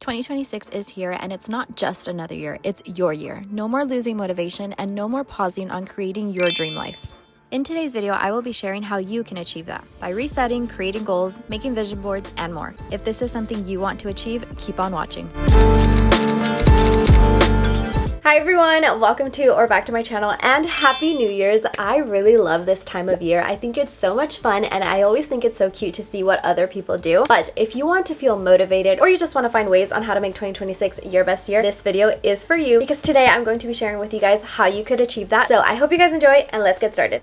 2026 is here, and it's not just another year, it's your year. No more losing motivation and no more pausing on creating your dream life. In today's video, I will be sharing how you can achieve that by resetting, creating goals, making vision boards, and more. If this is something you want to achieve, keep on watching. Hi everyone, welcome to or back to my channel and Happy New Year's. I really love this time of year. I think it's so much fun and I always think it's so cute to see what other people do. But if you want to feel motivated or you just want to find ways on how to make 2026 your best year, this video is for you because today I'm going to be sharing with you guys how you could achieve that. So I hope you guys enjoy and let's get started.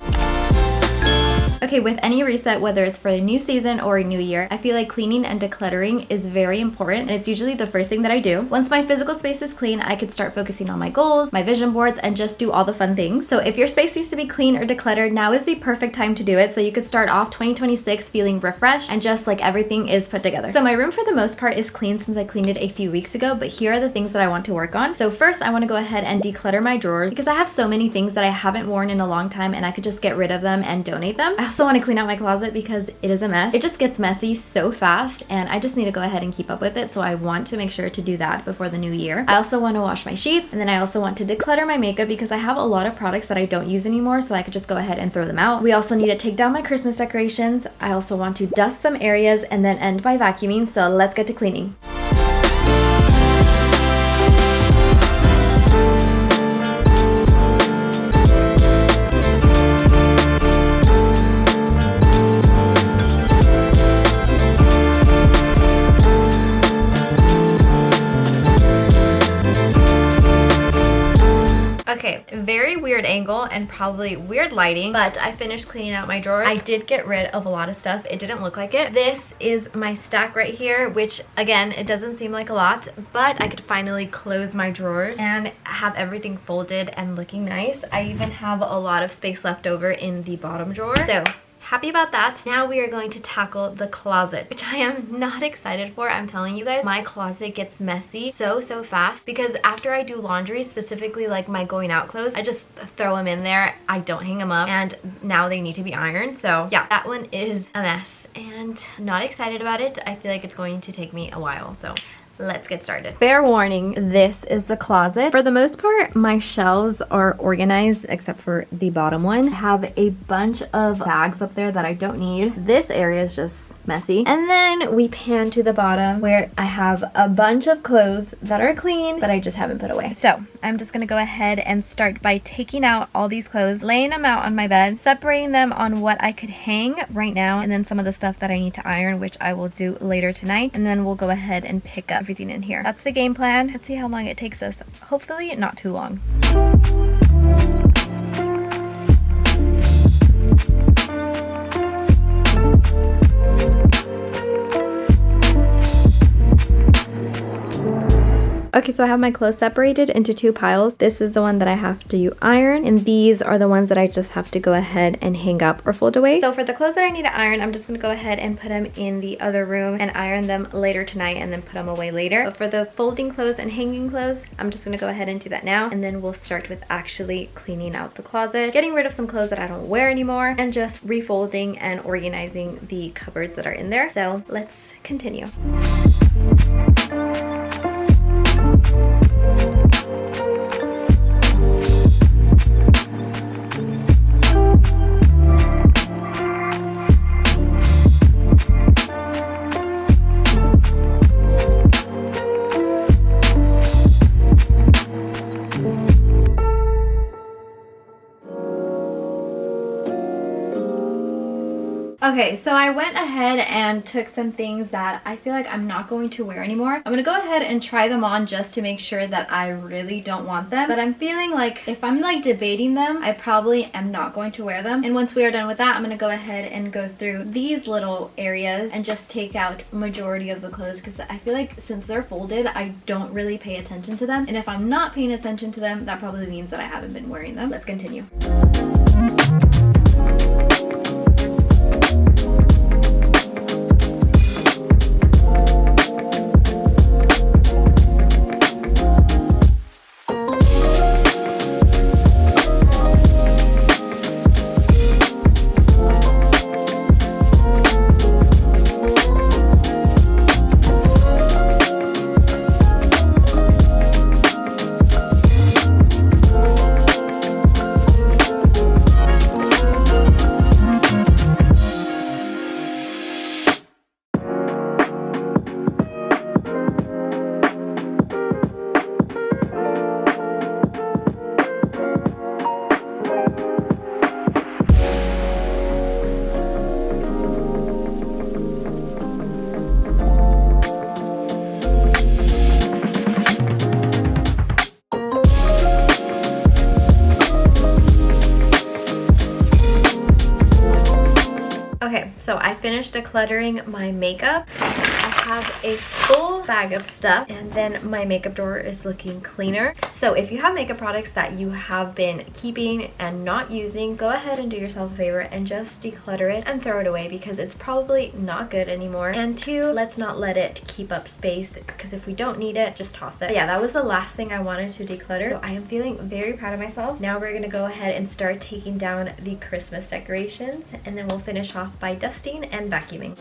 Okay, with any reset, whether it's for a new season or a new year, I feel like cleaning and decluttering is very important, and it's usually the first thing that I do. Once my physical space is clean, I could start focusing on my goals, my vision boards, and just do all the fun things. So if your space needs to be clean or decluttered, now is the perfect time to do it, so you could start off 2026 feeling refreshed and just like everything is put together. So my room for the most part is clean since I cleaned it a few weeks ago, but here are the things that I want to work on. So first, I want to go ahead and declutter my drawers because I have so many things that I haven't worn in a long time and I could just get rid of them and donate them. I also want to clean out my closet because it is a mess. It just gets messy so fast and I just need to go ahead and keep up with it, so I want to make sure to do that before the new year. I also want to wash my sheets, and then I also want to declutter my makeup because I have a lot of products that I don't use anymore, so I could just go ahead and throw them out. We also need to take down my Christmas decorations. I also want to dust some areas and then end by vacuuming, so let's get to cleaning. Okay, very weird angle and probably weird lighting, but I finished cleaning out my drawer. I did get rid of a lot of stuff. It didn't look like it. This is my stack right here, which again, it doesn't seem like a lot, but I could finally close my drawers and have everything folded and looking nice. I even have a lot of space left over in the bottom drawer. So happy about that. Now we are going to tackle the closet, which I am not excited for. I'm telling you guys, my closet gets messy so fast because after I do laundry, specifically like my going out clothes, I just throw them in there. I don't hang them up, and now they need to be ironed. So yeah, that one is a mess and not excited about it. I feel like it's going to take me a while, so let's get started. Fair warning, this is the closet. For the most part, my shelves are organized except for the bottom one. I have a bunch of bags up there that I don't need. This area is just messy. And then we pan to the bottom where I have a bunch of clothes that are clean, but I just haven't put away. So I'm just gonna go ahead and start by taking out all these clothes, laying them out on my bed, separating them on what I could hang right now, and then some of the stuff that I need to iron, which I will do later tonight. And then we'll go ahead and pick up everything in here. That's the game plan. Let's see how long it takes us. Hopefully not too long. Okay, so I have my clothes separated into two piles. This is the one that I have to iron, and these are the ones that I just have to go ahead and hang up or fold away. So for the clothes that I need to iron, I'm just gonna go ahead and put them in the other room and iron them later tonight and then put them away later. But for the folding clothes and hanging clothes, I'm just gonna go ahead and do that now, and then we'll start with actually cleaning out the closet, getting rid of some clothes that I don't wear anymore, and just refolding and organizing the cupboards that are in there. So let's continue. Okay, so I went ahead and took some things that I feel like I'm not going to wear anymore. I'm gonna go ahead and try them on just to make sure that I really don't want them. But I'm feeling like if I'm like debating them, I probably am not going to wear them. And once we are done with that, I'm gonna go ahead and go through these little areas and just take out majority of the clothes because I feel like since they're folded, I don't really pay attention to them. And if I'm not paying attention to them, that probably means that I haven't been wearing them. Let's continue. finished decluttering my makeup. I have a full bag of stuff, and then my makeup drawer is looking cleaner. So if you have makeup products that you have been keeping and not using, go ahead and do yourself a favor and just declutter it and throw it away, because it's probably not good anymore. And two, let's not let it keep up space, because if we don't need it, just toss it. But yeah, that was the last thing I wanted to declutter. So I am feeling very proud of myself. Now we're gonna go ahead and start taking down the Christmas decorations, and then we'll finish off by dusting and vacuuming.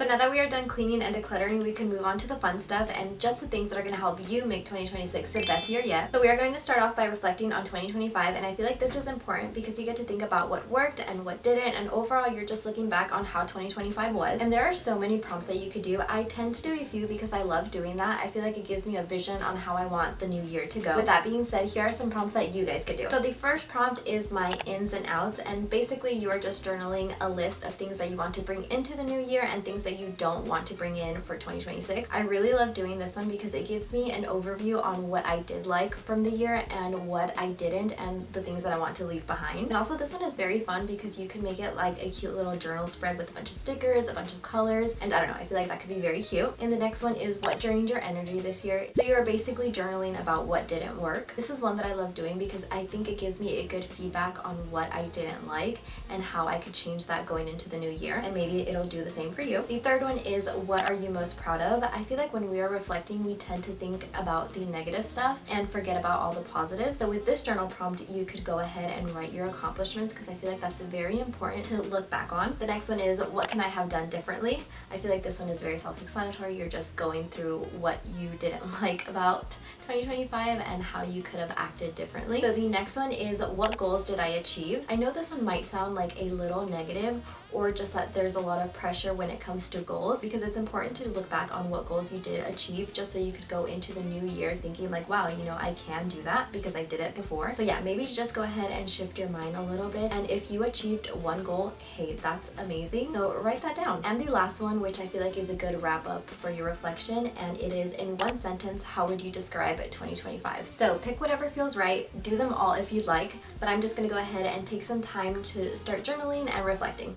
Now that we are done cleaning and decluttering, we can move on to the fun stuff and just the things that are going to help you make 2026 the best year yet. So we are going to start off by reflecting on 2025, and I feel like this is important because you get to think about what worked and what didn't, and overall you're just looking back on how 2025 was. And there are so many prompts that you could do. I tend to do a few because I love doing that. I feel like it gives me a vision on how I want the new year to go. With that being said, here are some prompts that you guys could do. So the first prompt is my ins and outs, and basically you are just journaling a list of things that you want to bring into the new year and things that you don't want to bring in for 2026. I really love doing this one because it gives me an overview on what I did like from the year and what I didn't, and the things that I want to leave behind. And also this one is very fun because you can make it like a cute little journal spread with a bunch of stickers, a bunch of colors, and I don't know, I feel like that could be very cute. And the next one is what drained your energy this year. So you're basically journaling about what didn't work. This is one that I love doing because I think it gives me a good feedback on what I didn't like and how I could change that going into the new year, and maybe it'll do the same for you. The third one is what are you most proud of? I feel like when we are reflecting, we tend to think about the negative stuff and forget about all the positives. So with this journal prompt, you could go ahead and write your accomplishments, because I feel like that's very important to look back on. The next one is what can I have done differently? I feel like this one is very self-explanatory. You're just going through what you didn't like about 2025 and how you could have acted differently. So the next one is what goals did I achieve? I know this one might sound like a little negative, or just that there's a lot of pressure when it comes to goals, because it's important to look back on what goals you did achieve, just so you could go into the new year thinking like, wow, you know, I can do that because I did it before. So yeah, maybe just go ahead and shift your mind a little bit, and if you achieved one goal, hey, that's amazing. So write that down. And the last one, which I feel like is a good wrap up for your reflection, and it is in one sentence, how would you describe 2025? So pick whatever feels right, do them all if you'd like, but I'm just gonna go ahead and take some time to start journaling and reflecting.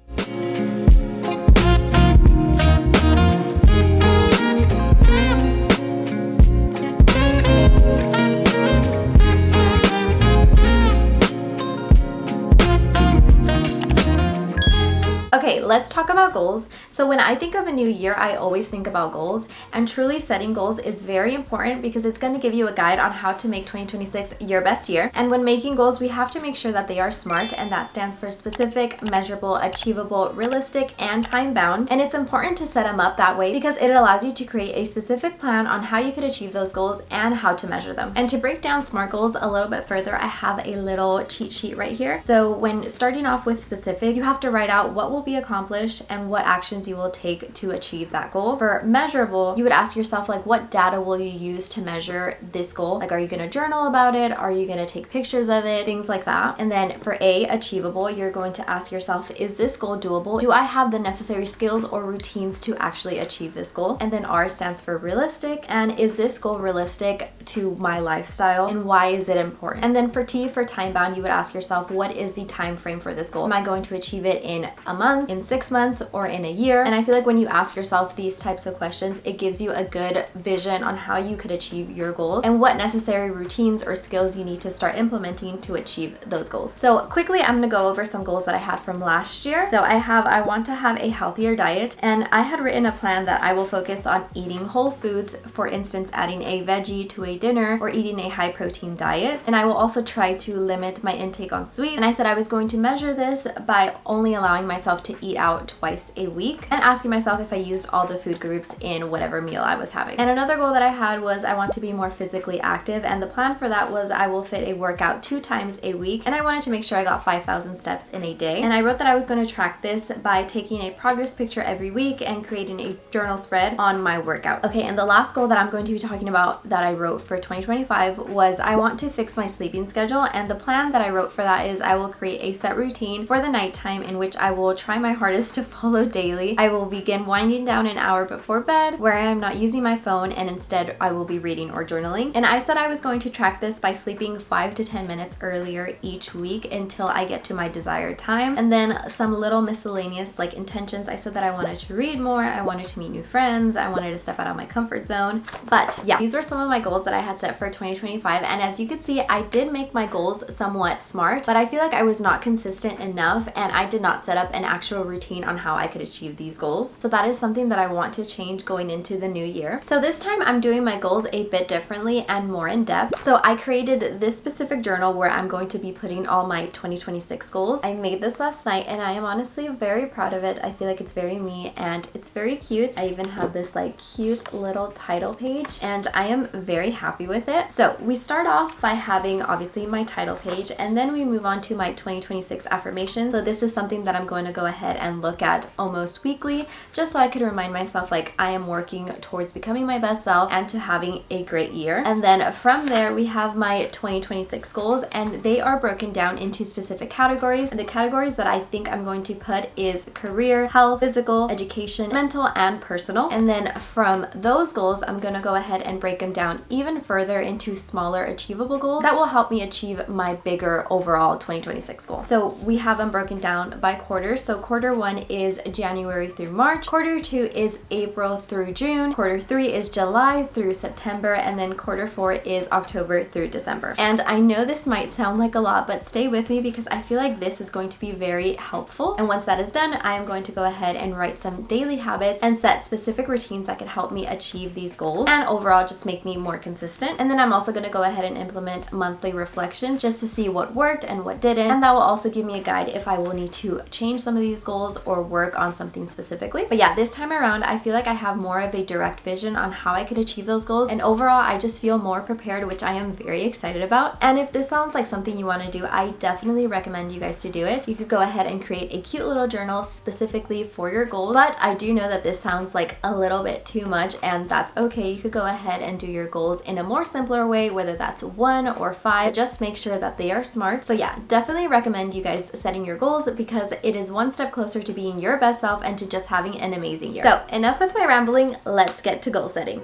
Okay, let's talk about goals. So when I think of a new year, I always think about goals, and truly setting goals is very important because it's going to give you a guide on how to make 2026 your best year. And when making goals, we have to make sure that they are SMART, and that stands for specific, measurable, achievable, realistic, and time-bound. And it's important to set them up that way because it allows you to create a specific plan on how you could achieve those goals and how to measure them. And to break down SMART goals a little bit further, I have a little cheat sheet right here. So when starting off with specific, you have to write out what will be accomplished and what actions you will take to achieve that goal. For measurable, you would ask yourself, like, what data will you use to measure this goal? Like, are you going to journal about it? Are you going to take pictures of it? Things like that. And then for A, achievable, you're going to ask yourself, is this goal doable? Do I have the necessary skills or routines to actually achieve this goal? And then R stands for realistic, and is this goal realistic to my lifestyle, and why is it important? And then for T, for time bound, you would ask yourself, what is the time frame for this goal? Am I going to achieve it in a month, in 6 months, or in a year? And I feel like when you ask yourself these types of questions, it gives you a good vision on how you could achieve your goals and what necessary routines or skills you need to start implementing to achieve those goals. So quickly, I'm going to go over some goals that I had from last year. So I want to have a healthier diet, and I had written a plan that I will focus on eating whole foods, for instance, adding a veggie to a dinner or eating a high protein diet. And I will also try to limit my intake on sweet. And I said I was going to measure this by only allowing myself to eat out twice a week and asking myself if I used all the food groups in whatever meal I was having. And another goal that I had was I want to be more physically active, and the plan for that was I will fit a workout 2 times a week, and I wanted to make sure I got 5,000 steps in a day. And I wrote that I was going to track this by taking a progress picture every week and creating a journal spread on my workout. Okay, and the last goal that I'm going to be talking about that I wrote for 2025 was I want to fix my sleeping schedule, and the plan that I wrote for that is I will create a set routine for the nighttime in which I will try my hardest to follow daily. I will begin winding down an hour before bed where I am not using my phone, and instead I will be reading or journaling. And I said I was going to track this by sleeping 5 to 10 minutes earlier each week until I get to my desired time. And then some little miscellaneous like intentions. I said that I wanted to read more, I wanted to meet new friends, I wanted to step out of my comfort zone. But yeah, these were some of my goals that I had set for 2025, and as you can see, I did make my goals somewhat smart, but I feel like I was not consistent enough, and I did not set up an actual routine on how I could achieve these goals. So that is something that I want to change going into the new year. So this time I'm doing my goals a bit differently and more in depth. So I created this specific journal where I'm going to be putting all my 2026 goals. I made this last night and I am honestly very proud of it. I feel like it's very me and it's very cute. I even have this like cute little title page and I am very happy with it. So we start off by having obviously my title page, and then we move on to my 2026 affirmations. So this is something that I'm going to go ahead and look at almost weekly, just so I could remind myself like I am working towards becoming my best self and to having a great year. And then from there we have my 2026 goals, and they are broken down into specific categories. And the categories that I think I'm going to put is career, health, physical, education, mental, and personal. And then from those goals, I'm going to go ahead and break them down even further into smaller achievable goals that will help me achieve my bigger overall 2026 goal. So we have them broken down by quarters. So quarter 1 is January through March, quarter 2 is April through June, quarter 3 is July through September, and then quarter 4 is October through December. And I know this might sound like a lot, but stay with me because I feel like this is going to be very helpful. And once that is done, I am going to go ahead and write some daily habits and set specific routines that could help me achieve these goals and overall just make me more consistent. And then I'm also going to go ahead and implement monthly reflections just to see what worked and what didn't, and that will also give me a guide if I will need to change some of these goals or work on something specifically. But yeah, this time around I feel like I have more of a direct vision on how I could achieve those goals, and overall I just feel more prepared, which I am very excited about. And if this sounds like something you want to do, I definitely recommend you guys to do it. You could go ahead and create a cute little journal specifically for your goals, but I do know that this sounds like a little bit too much, and that's okay. You could go ahead and do your goals in a more simpler way, whether that's 1 or 5. Just make sure that they are smart. So yeah, definitely recommend you guys setting your goals because it is one step closer to being your best self and to just having an amazing year. So enough with my rambling, let's get to goal setting.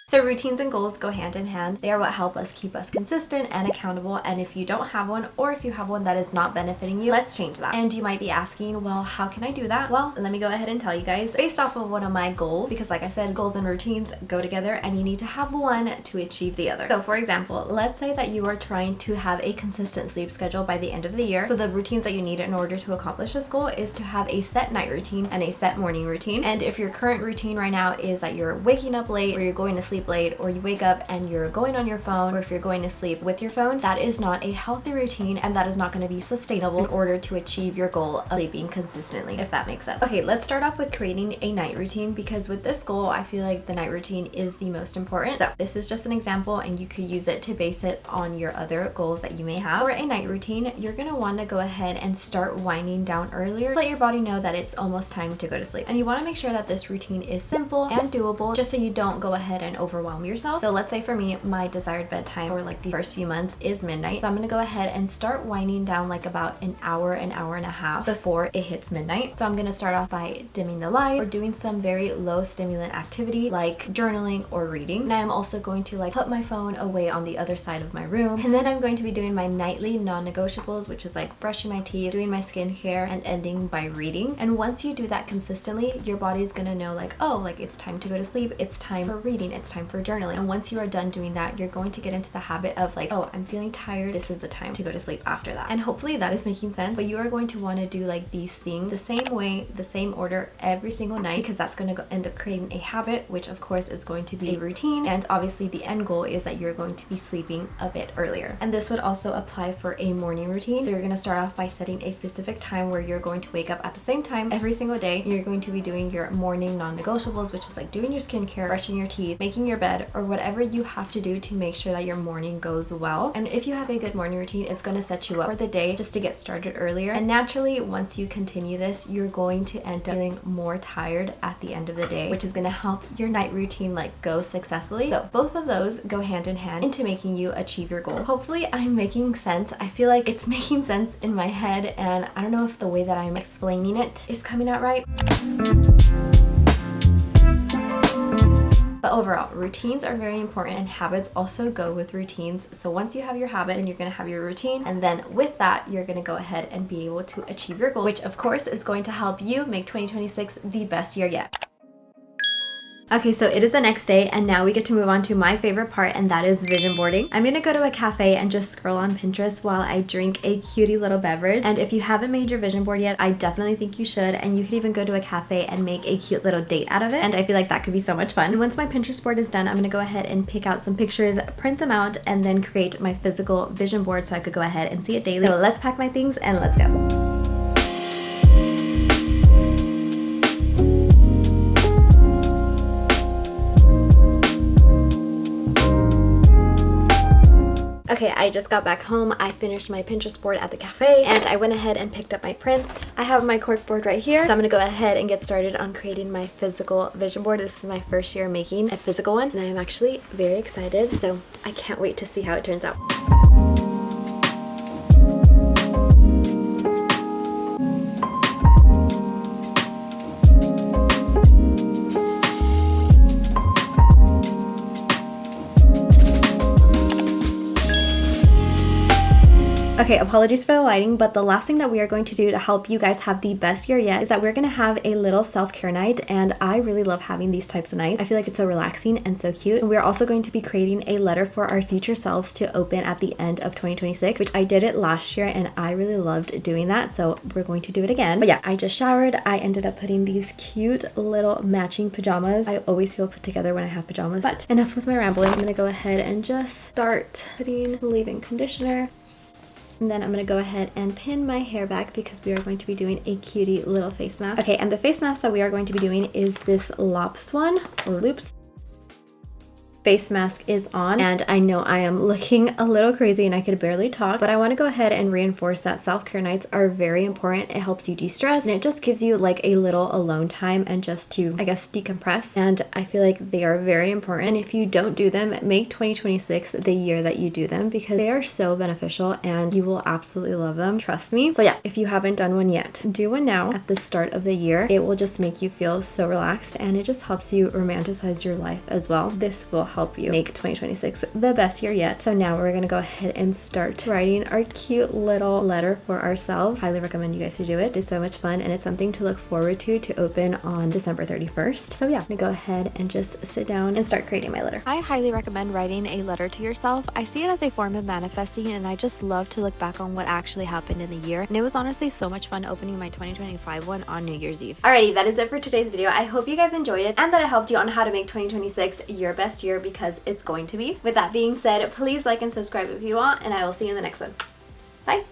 So routines and goals go hand in hand. They are what help us keep us consistent and accountable, and if you don't have one, or if you have one that is not benefiting you, let's change that. And you might be asking, well, how can I do that? Well, let me go ahead and tell you guys based off of one of my goals, because like I said, goals and routines go together and you need to have one to achieve the other. So for example, let's say that you are trying to have a consistent sleep schedule by the end of the year. So the routines that you need in order to accomplish this goal is to have a set night routine and a set morning routine. And if your current routine right now is that you're waking up late, or you're going to sleep late, or you wake up and you're going on your phone, or if you're going to sleep with your phone, that is not a healthy routine, and that is not going to be sustainable in order to achieve your goal of sleeping consistently, if that makes sense. Okay, let's start off with creating a night routine, because with this goal, I feel like the night routine is the most important. So this is just an example, and you could use it to base it on your other goals that you may have. For a night routine, you're going to want to go ahead and start winding down earlier. Let your body know that it's almost time to go to sleep. And you want to make sure that this routine is simple and doable, just so you don't go ahead and overwhelm yourself. So let's say for me, my desired bedtime for like the first few months is midnight. So I'm going to go ahead and start winding down like about an hour and a half before it hits midnight. So I'm going to start off by dimming the light or doing some very low stimulant activity like journaling or reading. And I'm also going to like put my phone away on the other side of my room. And then I'm going to be doing my nightly non-negotiables, which is like brushing my teeth, doing my skincare, and ending by reading. And once you do that consistently, your body is going to know like, oh, like it's time to go to sleep, it's time for reading, it's time time for journaling. And once you are done doing that, you're going to get into the habit of like, oh, I'm feeling tired, this is the time to go to sleep after that. And hopefully that is making sense. But you are going to want to do like these things the same way, the same order every single night, because that's going to end up creating a habit, which of course is going to be a routine. And obviously the end goal is that you're going to be sleeping a bit earlier. And this would also apply for a morning routine. So you're going to start off by setting a specific time where you're going to wake up at the same time every single day. You're going to be doing your morning non-negotiables, which is like doing your skincare, brushing your teeth, making your bed, or whatever you have to do to make sure that your morning goes well. And if you have a good morning routine, it's going to set you up for the day just to get started earlier. And naturally, once you continue this, you're going to end up feeling more tired at the end of the day, which is going to help your night routine like go successfully. So both of those go hand in hand into making you achieve your goal. Hopefully I'm making sense. I feel like it's making sense in my head, and I don't know if the way that I'm explaining it is coming out right. But overall, routines are very important, and habits also go with routines. So once you have your habit, then you're going to have your routine, and then with that you're going to go ahead and be able to achieve your goal, which of course is going to help you make 2026 the best year yet. Okay, so it is the next day, and now we get to move on to my favorite part, and that is vision boarding. I'm gonna go to a cafe and just scroll on Pinterest while I drink a cutie little beverage. And if you haven't made your vision board yet, I definitely think you should. And you could even go to a cafe and make a cute little date out of it. And I feel like that could be so much fun. And once my Pinterest board is done, I'm gonna go ahead and pick out some pictures, print them out, and then create my physical vision board so I could go ahead and see it daily. So let's pack my things and let's go. Okay, I just got back home. I finished my Pinterest board at the cafe, and I went ahead and picked up my prints. I have my cork board right here, so I'm gonna go ahead and get started on creating my physical vision board. This is my first year making a physical one, and I'm actually very excited, so I can't wait to see how it turns out. Okay, apologies for the lighting, but the last thing that we are going to do to help you guys have the best year yet is that we're going to have a little self-care night, and I really love having these types of nights. I feel like it's so relaxing and so cute. And we're also going to be creating a letter for our future selves to open at the end of 2026, which I did it last year and I really loved doing that, so we're going to do it again. But yeah, I just showered. I ended up putting these cute little matching pajamas. I always feel put together when I have pajamas. But enough with my rambling. I'm going to go ahead and just start putting leave-in conditioner. And then I'm going to go ahead and pin my hair back because we are going to be doing a cutie little face mask. Okay, and the face mask that we are going to be doing is this Lops one, or Loops. Face mask is on, and I know I am looking a little crazy and I could barely talk, but I want to go ahead and reinforce that self-care nights are very important. It helps you de-stress, and it just gives you like a little alone time and just to, I guess, decompress. And I feel like they are very important, and if you don't do them, make 2026 the year that you do them, because they are so beneficial and you will absolutely love them, trust me. So yeah, if you haven't done one yet, do one now at the start of the year. It will just make you feel so relaxed, and it just helps you romanticize your life as well. This will help you make 2026 the best year yet. So now we're gonna go ahead and start writing our cute little letter for ourselves. Highly recommend you guys to do it. It's so much fun, and it's something to look forward to open on December 31st. So yeah, I'm gonna go ahead and just sit down and start creating my letter. I highly recommend writing a letter to yourself. I see it as a form of manifesting, and I just love to look back on what actually happened in the year. And it was honestly so much fun opening my 2025 one on New Year's Eve. Alrighty, that is it for today's video. I hope you guys enjoyed it and that it helped you on how to make 2026 your best year, because it's going to be. With that being said, please like and subscribe if you want, and I will see you in the next one. Bye!